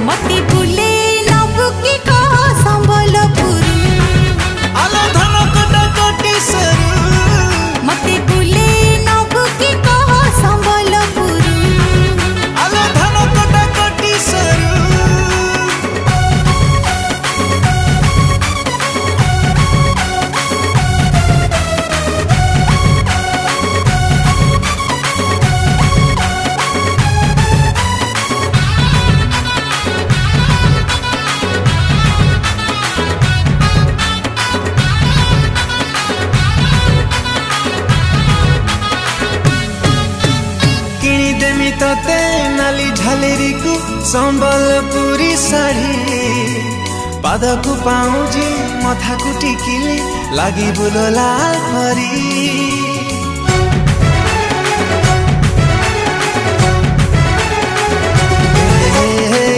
मती बुले नबु की कह संबलपुर आलो धन कोटा कोटी सरू मती बुले नबु की कह संबलपुर आलो धन कोटा कोटी सरू तते नाली झालेरी को संबलपुरी साड़ी पाद को पाउजी मथा को टिकिले लागी बुलो लाल परी।